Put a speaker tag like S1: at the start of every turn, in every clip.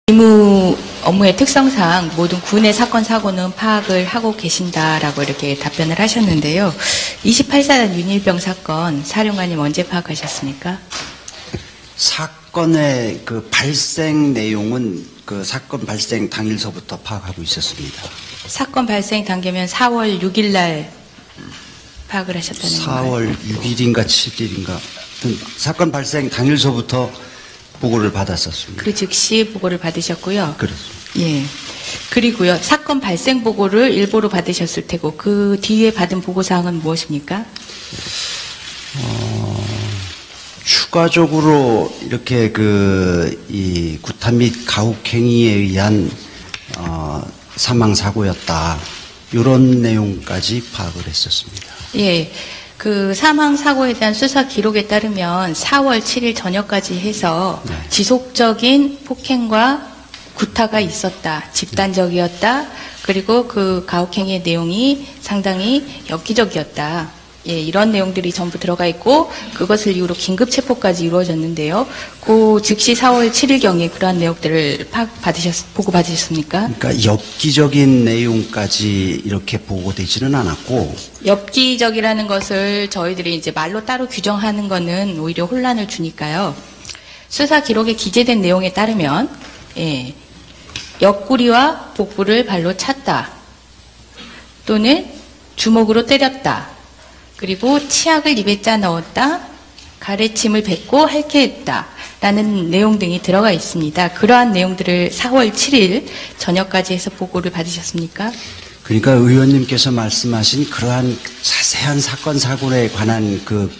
S1: 기무 업무의 특성상 모든 군의 사건 사고는 파악을 하고 계신다라고 이렇게 답변을 하셨는데요. 28사단 윤일병 사건 사령관님 언제 파악하셨습니까?
S2: 사건의 그 발생 내용은 그 사건 발생 당일서부터 파악하고 있었습니다.
S1: 사건 발생 단계면 4월 6일 날 파악을 하셨다는 건가요?
S2: 4월 6일인가 7일인가 사건 발생 당일서부터 보고를 받았었습니다.
S1: 그 즉시 보고를 받으셨고요.
S2: 그렇습니다.
S1: 예. 그리고요, 사건 발생 보고를 일보로 받으셨을 테고, 그 뒤에 받은 보고사항은 무엇입니까?
S2: 추가적으로 이렇게 이 구타 및 가혹행위에 의한 사망 사고였다. 이런 내용까지 파악을 했었습니다.
S1: 예. 그 사망 사고에 대한 수사 기록에 따르면 4월 7일 저녁까지 해서
S2: 네.
S1: 지속적인 폭행과 구타가 있었다. 집단적이었다. 그리고 그 가혹행위의 내용이 상당히 엽기적이었다. 예, 이런 내용들이 전부 들어가 있고 그것을 이유로 긴급 체포까지 이루어졌는데요. 그 즉시 4월 7일경에 그러한 내용들을 보고 받으셨습니까?
S2: 그러니까 엽기적인 내용까지 이렇게 보고되지는 않았고
S1: 엽기적이라는 것을 저희들이 이제 말로 따로 규정하는 거는 오히려 혼란을 주니까요. 수사 기록에 기재된 내용에 따르면 예, 옆구리와 복부를 발로 찼다. 또는 주먹으로 때렸다. 그리고 치약을 입에 짜 넣었다. 가래침을 뱉고 할쾌했다. 라는 내용 등이 들어가 있습니다. 그러한 내용들을 4월 7일 저녁까지 해서 보고를 받으셨습니까?
S2: 그러니까 의원님께서 말씀하신 그러한 자세한 사건 사고에 관한 그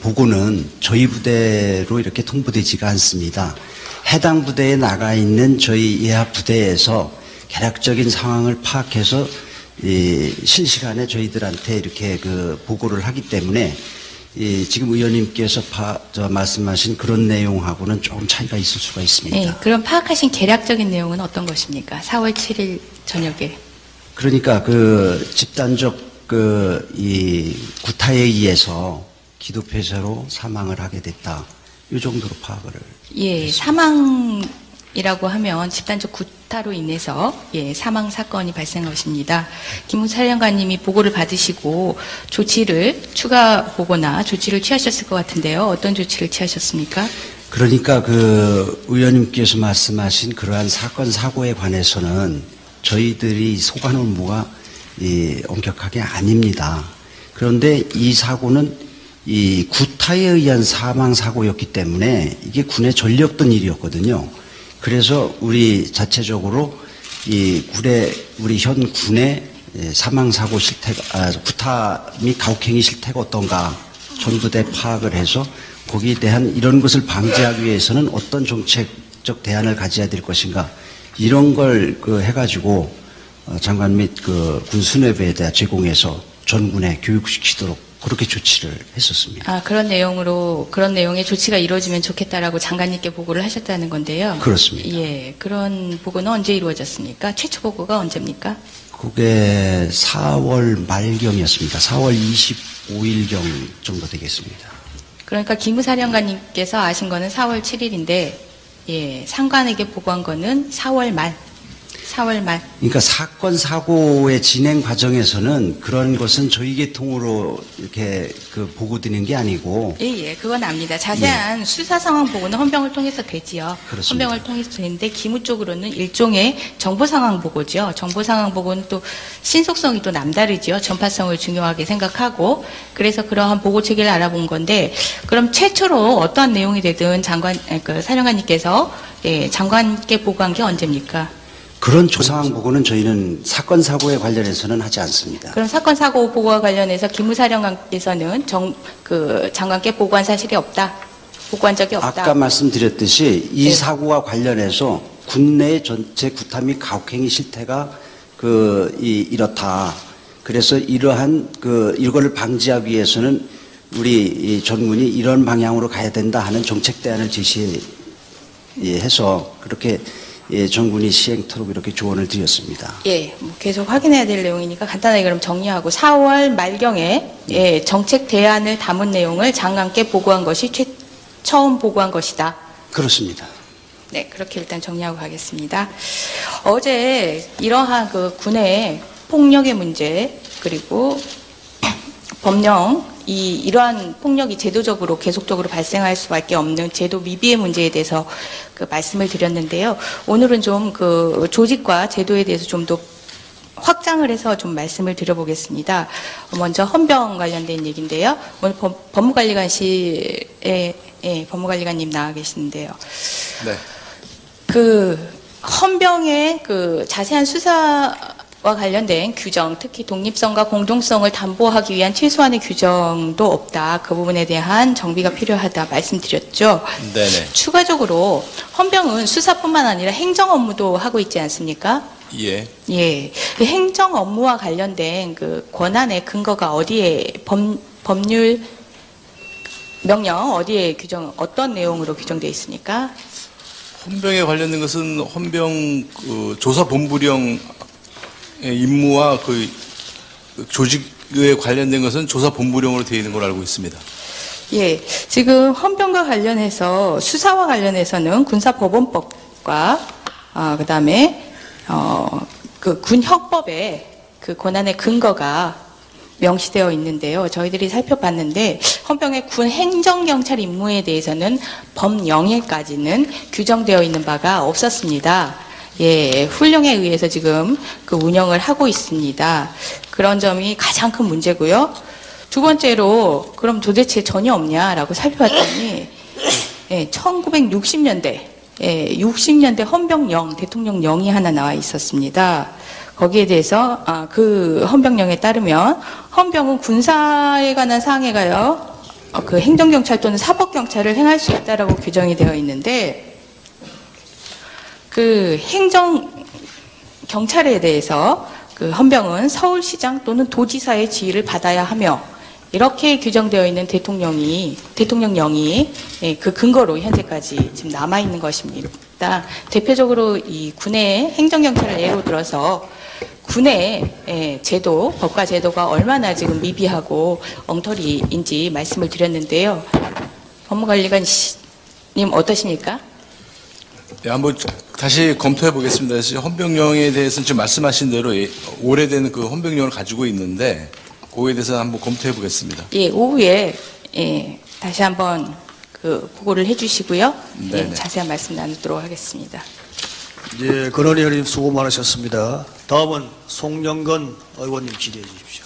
S2: 보고는 저희 부대로 이렇게 통보되지가 않습니다. 해당 부대에 나가 있는 저희 예하 부대에서 개략적인 상황을 파악해서 실시간에 저희들한테 이렇게 그 보고를 하기 때문에 지금 의원님께서 말씀하신 그런 내용하고는 조금 차이가 있을 수가 있습니다.
S1: 네, 그럼 파악하신 개략적인 내용은 어떤 것입니까? 4월 7일 저녁에.
S2: 그러니까 그 집단적 이 구타에 의해서 기도폐쇄로 사망을 하게 됐다. 이 정도로 파악을.
S1: 예, 했습니다. 사망이라고 하면 집단적 구타로 인해서 예, 사망 사건이 발생한 것입니다. 김웅 사령관님이 보고를 받으시고 조치를 추가 보고나 조치를 취하셨을 것 같은데요. 어떤 조치를 취하셨습니까?
S2: 그러니까 그 의원님께서 말씀하신 그러한 사건 사고에 관해서는 저희들이 소관 업무가 엄격하게 아닙니다. 그런데 이 사고는 이 구타에 의한 사망 사고였기 때문에 이게 군의 전례없던 일이었거든요. 그래서 우리 자체적으로 우리 현 군의 사망 사고 실태가 구타 및 가혹행위 실태가 어떤가 전부대 파악을 해서 거기에 대한 이런 것을 방지하기 위해서는 어떤 정책적 대안을 가져야 될 것인가 이런 걸 해가지고 장관 및 군 수뇌부에 대해 제공해서 전군에 교육시키도록 그렇게 조치를 했었습니다.
S1: 아, 그런 내용의 조치가 이루어지면 좋겠다라고 장관님께 보고를 하셨다는 건데요.
S2: 그렇습니다.
S1: 예, 그런 보고는 언제 이루어졌습니까? 최초 보고가 언제입니까?
S2: 그게 4월 말경이었습니다. 4월 25일경 정도 되겠습니다.
S1: 그러니까 기무사령관님께서 아신 거는 4월 7일인데, 예, 상관에게 보고한 거는 4월 말.
S2: 그러니까 사건 사고의 진행 과정에서는 그런 것은 저희 계통으로 이렇게 보고드리는 게 아니고.
S1: 예, 그건 압니다. 자세한 수사 상황 보고는 헌병을 통해서 되지요.
S2: 그렇습니다.
S1: 헌병을 통해서 되는데 기무 쪽으로는 일종의 정보 상황 보고죠. 정보 상황 보고는 또 신속성이 또 남다르지요. 전파성을 중요하게 생각하고 그래서 그러한 보고 체계를 알아본 건데 그럼 최초로 어떠한 내용이 되든 사령관님께서 예, 장관께 보고한 게 언제입니까?
S2: 그런 조사항 보고는 저희는 사건 사고에 관련해서는 하지 않습니다.
S1: 그럼 사건 사고 보고와 관련해서 기무사령관께서는 장관께 보고한 사실이 없다. 보고한 적이 없다.
S2: 아까 말씀드렸듯이 이
S1: 네.
S2: 사고와 관련해서 군내 전체 구타 및 가혹행위 실태가 이렇다. 그래서 이러한 이거를 방지하기 위해서는 우리 전군이 이런 방향으로 가야 된다 하는 정책 대안을 제시해서 그렇게 정군이 시행토록 이렇게 조언을 드렸습니다.
S1: 예, 계속 확인해야 될 내용이니까 간단하게 그럼 정리하고 4월 말경에 예, 정책 대안을 담은 내용을 장관께 보고한 것이 처음 보고한 것이다.
S2: 그렇습니다.
S1: 네, 그렇게 일단 정리하고 가겠습니다. 어제 이러한 그 군의 폭력의 문제, 그리고 법령, 이러한 폭력이 제도적으로 계속적으로 발생할 수밖에 없는 제도 미비의 문제에 대해서 그 말씀을 드렸는데요. 오늘은 좀 그 조직과 제도에 대해서 좀 더 확장을 해서 좀 말씀을 드려보겠습니다. 먼저 헌병 관련된 얘기인데요. 오늘 법무관리관실에 법무관리관님 나와 계시는데요.
S3: 네.
S1: 그 헌병의 그 자세한 수사와 관련된 규정, 특히 독립성과 공정성을 담보하기 위한 최소한의 규정도 없다. 그 부분에 대한 정비가 필요하다 말씀드렸죠.
S3: 네네.
S1: 추가적으로 헌병은 수사뿐만 아니라 행정 업무도 하고 있지 않습니까?
S3: 예.
S1: 예. 그 행정 업무와 관련된 그 권한의 근거가 어디에 법률 명령 어디에 어떤 내용으로 규정되어 있습니까?
S3: 헌병에 관련된 것은 헌병 조사본부령의 임무와 그 조직에 관련된 것은 조사본부령으로 되어 있는 걸로 알고 있습니다.
S1: 예, 지금 헌병과 관련해서 수사와 관련해서는 군사법원법과 그다음에 그 군형법에 그 권한의 근거가 명시되어 있는데요. 저희들이 살펴봤는데 헌병의 군 행정경찰 임무에 대해서는 법령에까지는 규정되어 있는 바가 없었습니다. 예, 훈령에 의해서 지금 그 운영을 하고 있습니다. 그런 점이 가장 큰 문제고요. 두 번째로 그럼 도대체 전혀 없냐라고 살펴봤더니 1960년대 60년대 헌병령, 대통령령이 하나 나와 있었습니다. 거기에 대해서 그 헌병령에 따르면 헌병은 군사에 관한 사항에가요 그 행정경찰 또는 사법경찰을 행할 수 있다라고 규정이 되어 있는데 그 행정경찰에 대해서 그 헌병은 서울시장 또는 도지사의 지휘를 받아야 하며 이렇게 규정되어 있는 대통령령이 그 근거로 현재까지 지금 남아 있는 것입니다. 대표적으로 이 군의 행정경찰을 예로 들어서 군의 제도, 법과 제도가 얼마나 지금 미비하고 엉터리인지 말씀을 드렸는데요. 법무관리관님 어떠십니까?
S3: 네, 한번 다시 검토해 보겠습니다. 헌병령에 대해서는 지금 말씀하신 대로 오래된 그 헌병령을 가지고 있는데 그거에 대해서 한번 검토해 보겠습니다.
S1: 예, 오후에 다시 한번 그 보고를 해주시고요. 예, 자세한 말씀 나누도록 하겠습니다.
S4: 예, 권은희 의원님 수고 많으셨습니다. 다음은 송영건 의원님 질의해 주십시오.